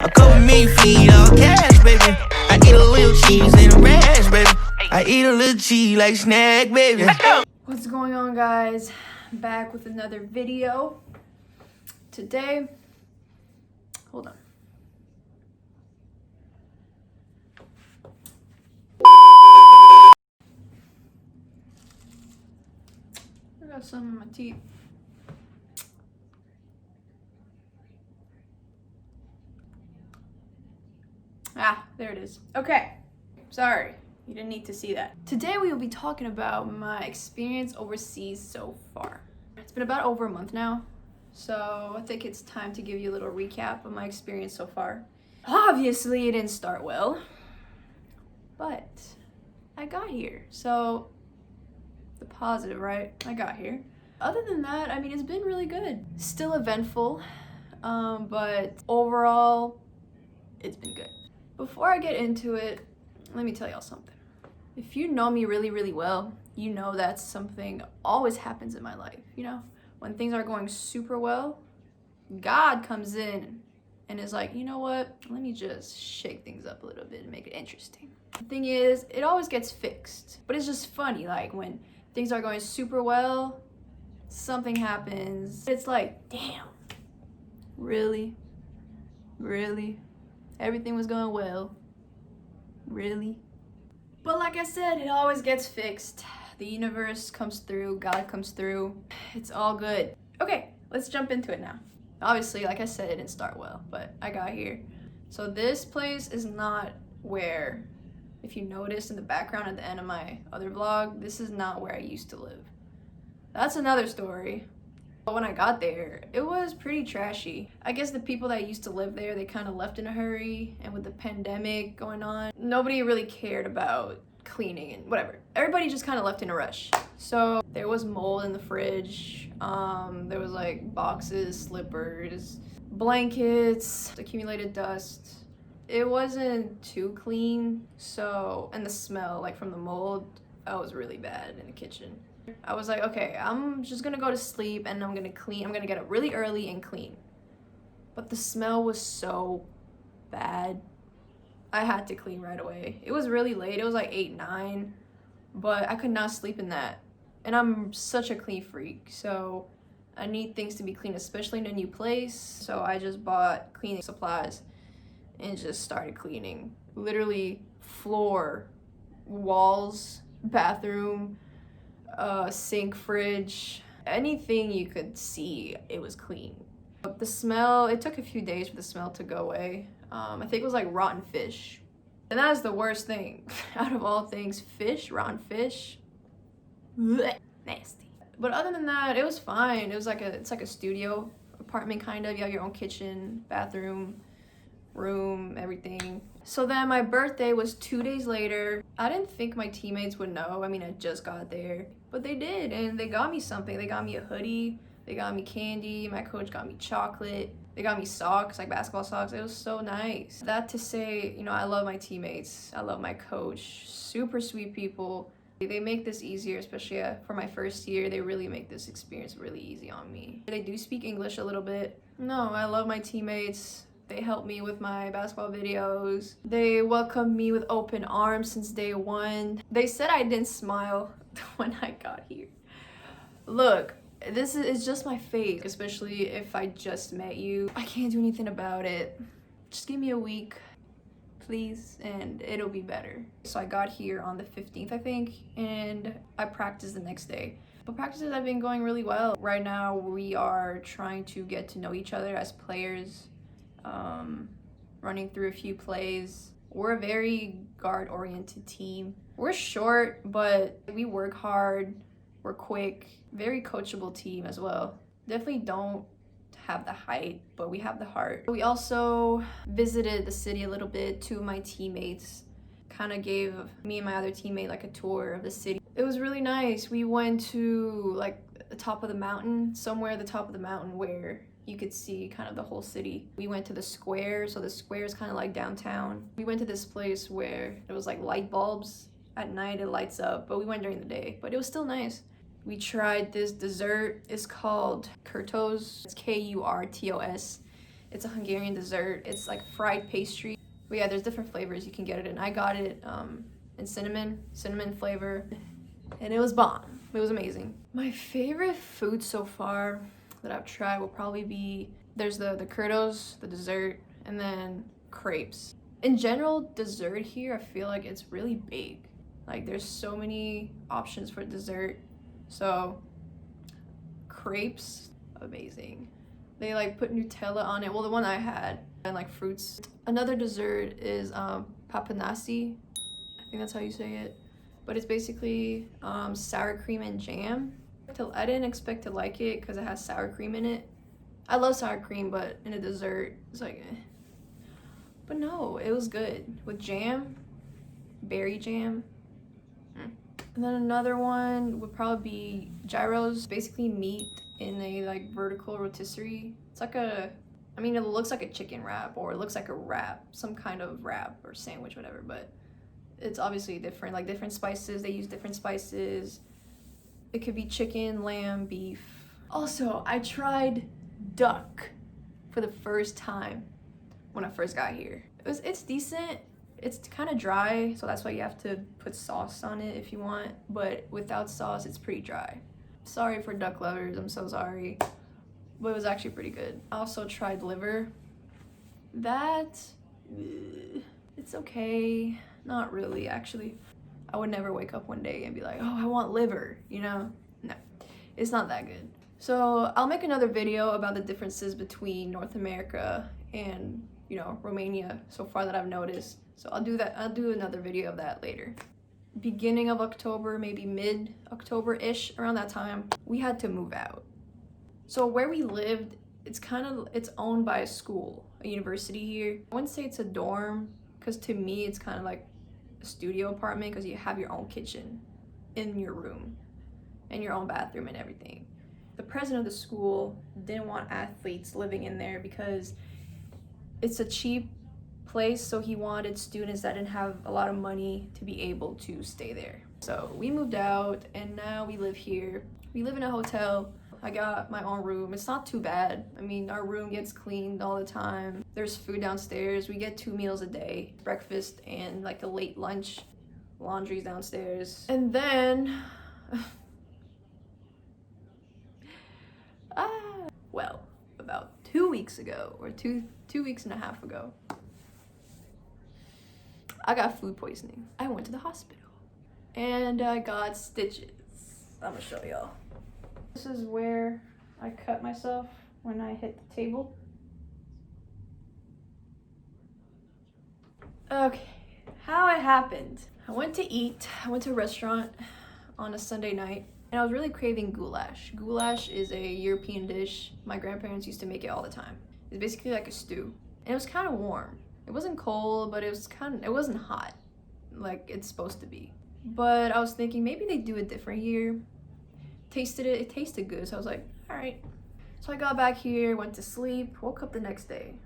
A couple million feet, all cash, baby. I eat a little cheese and a rash, baby. I eat a little cheese like snack, baby. Let's go. What's going on, guys? Back with another video. Today, hold on. I got some in my teeth. Ah, there it is. Okay, sorry. You didn't need to see that. Today we will be talking about my experience overseas so far. It's been about over a month now, so I think it's time to give you a little recap of my experience so far. Obviously, it didn't start well, but I got here. So, the positive, right? I got here. Other than that, I mean, it's been really good. Still eventful, but overall, it's been good. Before I get into it, let me tell y'all something. If you know me really, really well, you know that something always happens in my life. You know, when things are going super well, God comes in and is like, you know what? Let me just shake things up a little bit and make it interesting. The thing is, it always gets fixed. But it's just funny, like when things are going super well, something happens. It's like, damn, really? Really? Everything was going well. Really? But like I said, it always gets fixed. The universe comes through, God comes through. It's all good. Okay, let's jump into it now. Obviously, like I said, it didn't start well, but I got here. So this place is not where, if you notice in the background at the end of my other vlog, this is not where I used to live. That's another story. But when I got there, it was pretty trashy. I guess the people that used to live there, they kind of left in a hurry, and with the pandemic going on, nobody really cared about cleaning and whatever. Everybody just kind of left in a rush. So there was mold in the fridge. There was like boxes, slippers, blankets, accumulated dust. It wasn't too clean. So, and the smell like from the mold, that was really bad in the kitchen. I was like, okay, I'm just gonna go to sleep and I'm gonna clean. I'm gonna get up really early and clean. But the smell was so bad. I had to clean right away. It was really late. It was like 8, 9, but I could not sleep in that. And I'm such a clean freak, so I need things to be clean, especially in a new place. So I just bought cleaning supplies and just started cleaning. Literally floor, walls, bathroom, sink, fridge, anything you could see, it was clean. But the smell, it took a few days for the smell to go away. I think it was like rotten fish. And that is the worst thing. Out of all things, fish, rotten fish. Blech, nasty. But other than that, it was fine. It was like it's like a studio apartment kind of. You have your own kitchen, bathroom, room, everything. So then my birthday was 2 days later. I didn't think my teammates would know. I mean, I just got there, but they did, and they got me something. They got me a hoodie, they got me candy, my coach got me chocolate, they got me socks, like basketball socks. It was so nice. That to say, you know, I love my teammates, I love my coach, super sweet people. They make this easier, especially for my first year. They really make this experience really easy on me. They do speak English a little bit. No, I love my teammates. They helped me with my basketball videos. They welcomed me with open arms since day one. They said I didn't smile when I got here. Look, this is just my fate, especially if I just met you. I can't do anything about it. Just give me a week, please, and it'll be better. So I got here on the 15th, I think, and I practiced the next day. But practices have been going really well. Right now, we are trying to get to know each other as players. Running through a few plays. We're a very guard-oriented team. We're short, but we work hard. We're quick. Very coachable team as well. Definitely don't have the height, but we have the heart. We also visited the city a little bit. 2 of my teammates kind of gave me and my other teammate like a tour of the city. It was really nice. We went to like the top of the mountain, somewhere at the top of the mountain where you could see kind of the whole city. We went to the square, so the square is kind of like downtown. We went to this place where it was like light bulbs. At night it lights up, but we went during the day, but it was still nice. We tried this dessert. It's called Kurtos. It's Kurtos, It's a Hungarian dessert. It's like fried pastry. But yeah, there's different flavors you can get it in. I got it in cinnamon flavor, and it was bomb. It was amazing. My favorite food so far that I've tried will probably be, there's the churros, the dessert, and then crepes. In general, dessert here, I feel like it's really big. Like there's so many options for dessert. So crepes, amazing. They like put Nutella on it. Well, the one I had, and like fruits. Another dessert is papanasi. I think that's how you say it. But it's basically sour cream and jam. I didn't expect to like it because it has sour cream in it. I love sour cream, but in a dessert, it's like, eh. But no, it was good. With jam, berry jam. And then another one would probably be gyros. Basically meat in a like vertical rotisserie. It's like a, I mean, it looks like a chicken wrap, or it looks like a wrap, some kind of wrap or sandwich, whatever, but it's obviously different, like different spices. They use different spices. It could be chicken, lamb, beef. Also, I tried duck for the first time when I first got here. It's decent. It's kind of dry, so that's why you have to put sauce on it if you want, but without sauce, it's pretty dry. Sorry for duck lovers, I'm so sorry, but it was actually pretty good. I also tried liver. That, it's okay. Not really, actually. I would never wake up one day and be like, oh, I want liver, you know? No, it's not that good. So I'll make another video about the differences between North America and, you know, Romania so far that I've noticed. So I'll do that. I'll do another video of that later. Beginning of October, maybe mid-October-ish, around that time, we had to move out. So where we lived, it's owned by a school, a university here. I wouldn't say it's a dorm, because to me it's kind of like a studio apartment, because you have your own kitchen in your room and your own bathroom and everything. The president of the school didn't want athletes living in there because it's a cheap place, so he wanted students that didn't have a lot of money to be able to stay there. So we moved out and now we live here. We live in a hotel. I got my own room. It's not too bad. I mean, our room gets cleaned all the time. There's food downstairs. We get 2 meals a day, breakfast and like a late lunch. Laundry's downstairs. And then, well, about 2 weeks ago, or two weeks and a half ago, I got food poisoning. I went to the hospital and I got stitches. I'm gonna show y'all. This is where I cut myself when I hit the table. Okay, how it happened. I went to eat. I went to a restaurant on a Sunday night and I was really craving goulash. Goulash is a European dish. My grandparents used to make it all the time. It's basically like a stew and it was kind of warm. It wasn't cold, but it wasn't hot like it's supposed to be. But I was thinking maybe they do it different here. Tasted it, it tasted good, so I was like, all right. So I got back here, went to sleep, woke up the next day.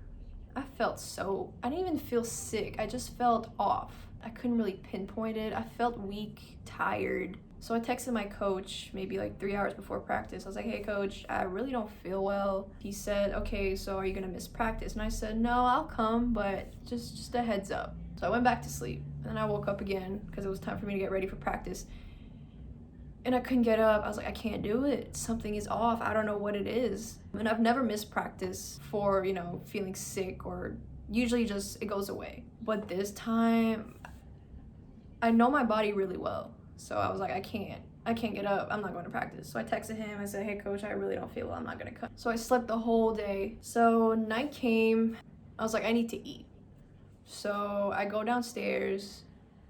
I didn't even feel sick, I just felt off. I couldn't really pinpoint it. I felt weak, tired. So I texted my coach maybe like 3 hours before practice. I was like, hey coach, I really don't feel well. He said, okay, so are you gonna miss practice? And I said, no, I'll come, but just a heads up. So I went back to sleep and then I woke up again because it was time for me to get ready for practice. And I couldn't get up. I was like, I can't do it. Something is off. I don't know what it is. And I've never missed practice for, you know, feeling sick, or usually just it goes away. But this time, I know my body really well. So I was like, I can't get up. I'm not going to practice. So I texted him. I said, hey coach, I really don't feel well. I'm not going to come. So I slept the whole day. So night came. I was like, I need to eat. So I go downstairs.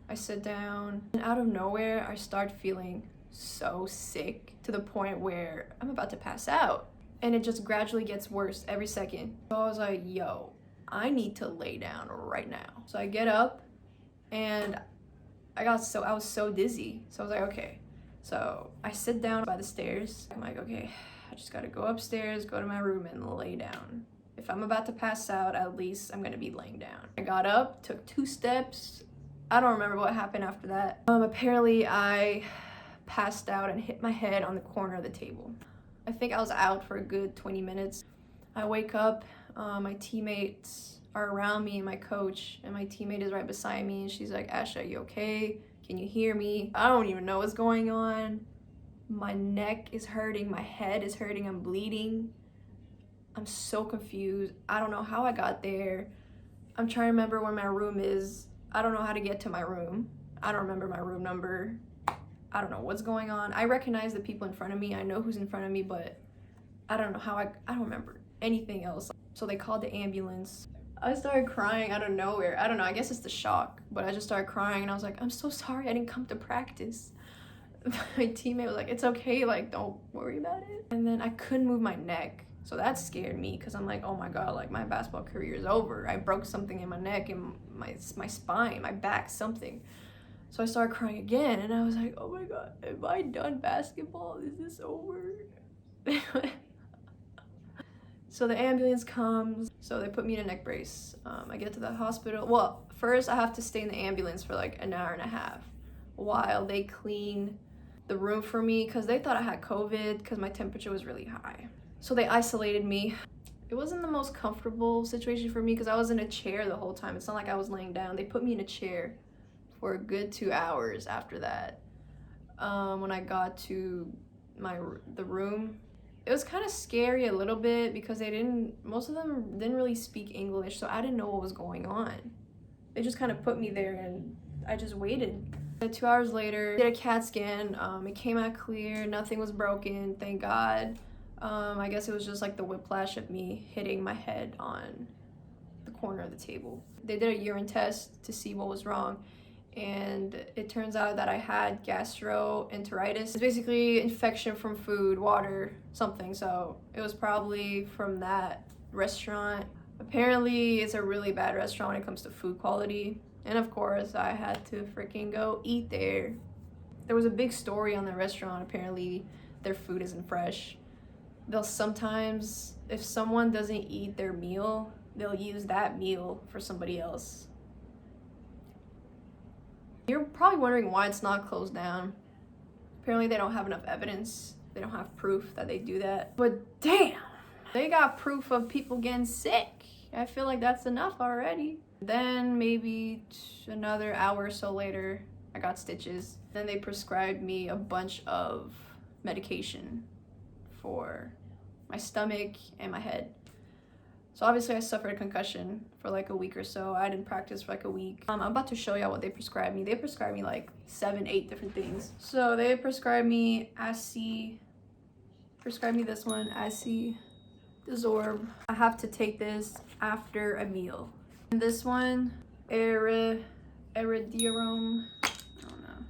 I sit down. And out of nowhere, I start feeling so sick to the point where I'm about to pass out, and it just gradually gets worse every second. So I was like, yo, I need to lay down right now. So I get up and I was so dizzy. So I was like, okay. So I sit down by the stairs. I'm like, okay, I just gotta go upstairs, go to my room and lay down. If I'm about to pass out, at least I'm gonna be laying down. I got up, took 2 steps. I don't remember what happened after that. Apparently I passed out and hit my head on the corner of the table. I think I was out for a good 20 minutes. I wake up, My teammates are around me and my coach, and my teammate is right beside me, and she's like, Asha, you okay? Can you hear me? I don't even know what's going on. My neck is hurting, my head is hurting, I'm bleeding. I'm so confused. I don't know how I got there. I'm trying to remember where my room is. I don't know how to get to my room. I don't remember my room number. I don't know what's going on. I recognize the people in front of me. I know who's in front of me, but I don't know how I don't remember anything else. So they called the ambulance. I started crying out of nowhere. I don't know, I guess it's the shock, but I just started crying and I was like, I'm so sorry I didn't come to practice. My teammate was like, it's okay, like, don't worry about it. And then I couldn't move my neck. So that scared me because I'm like, oh my God, like my basketball career is over. I broke something in my neck and my spine, my back, something. So I started crying again and I was like, oh my God, am I done basketball? Is this over? So the ambulance comes, so they put me in a neck brace. I get to the hospital. Well, first I have to stay in the ambulance for like an hour and a half while they clean the room for me because they thought I had COVID because my temperature was really high. So they isolated me. It wasn't the most comfortable situation for me because I was in a chair the whole time. It's not like I was laying down. They put me in a chair for a good 2 hours after that. When I got to the room, it was kind of scary a little bit because most of them didn't really speak English, so I didn't know what was going on. They just kind of put me there and I just waited. 2 hours later, I did a CAT scan. It came out clear, nothing was broken, thank God. I guess it was just like the whiplash of me hitting my head on the corner of the table. They did a urine test to see what was wrong, and it turns out that I had gastroenteritis. It's basically infection from food, water, something. So it was probably from that restaurant. Apparently it's a really bad restaurant when it comes to food quality. And of course I had to freaking go eat there. There was a big story on the restaurant. Apparently their food isn't fresh. They'll sometimes, if someone doesn't eat their meal, they'll use that meal for somebody else. You're probably wondering why it's not closed down. Apparently they don't have enough evidence. They don't have proof that they do that. But damn, they got proof of people getting sick. I feel like that's enough already. Then maybe another hour or so later, I got stitches. Then they prescribed me a bunch of medication for my stomach and my head. So obviously I suffered a concussion for like a week or so. I didn't practice for like a week. I'm about to show y'all what they prescribed me. They prescribed me like 7-8 different things. So they prescribed me this one, Acidosorb. I have to take this after a meal. And this one, Iridium, I don't know.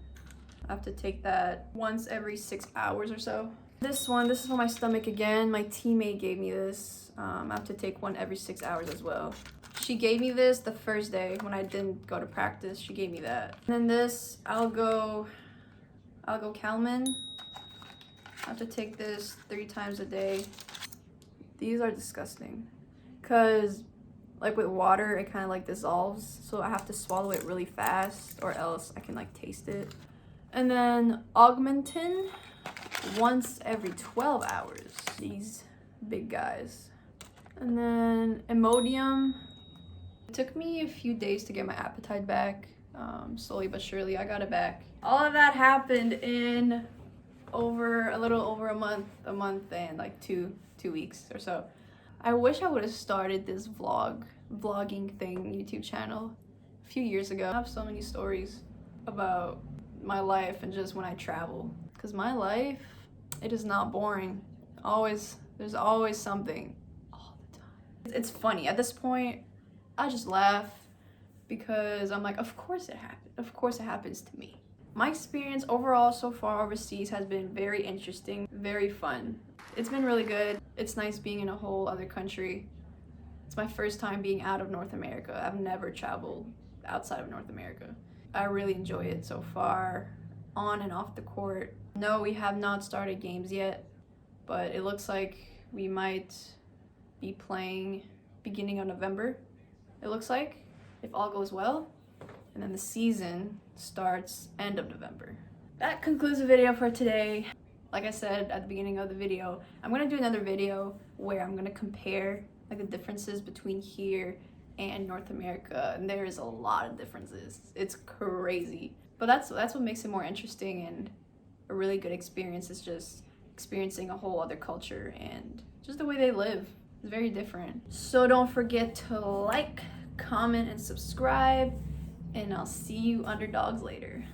I have to take that once every 6 hours or so. This is for my stomach again. My teammate gave me this. I have to take one every 6 hours as well. She gave me this the first day when I didn't go to practice. She gave me that. And then this Algocalmin. I have to take this 3 times a day. These are disgusting because like with water, it kind of like dissolves. So I have to swallow it really fast or else I can like taste it. And then Augmentin once every 12 hours. These big guys. And then Imodium. It took me a few days to get my appetite back. Slowly but surely I got it back. All of that happened in a little over a month and like two weeks or so. I wish I would have started this vlogging thing YouTube channel a few years ago. I have so many stories about my life and just when I travel. Because my life, it is not boring. There's always something. All the time. It's funny. At this point, I just laugh because I'm like, of course it happened. Of course it happens to me. My experience overall so far overseas has been very interesting, very fun. It's been really good. It's nice being in a whole other country. It's my first time being out of North America. I've never traveled outside of North America. I really enjoy it so far, on and off the court. No, we have not started games yet, but it looks like we might be playing beginning of November. It looks like, if all goes well. And then the season starts end of November. That concludes the video for today. Like I said at the beginning of the video, I'm gonna do another video where I'm gonna compare like the differences between here and North America, and there is a lot of differences. It's crazy. But that's what makes it more interesting and a really good experience, is just experiencing a whole other culture and just the way they live. It's very different. So don't forget to like, comment, and subscribe, and I'll see you underdogs later.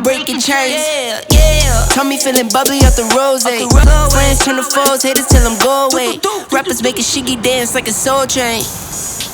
Breaking chains, yeah. Call me feeling bubbly off the rose. Friends turn to foes, haters tell them go away. Rappers making shiggy dance like a soul train.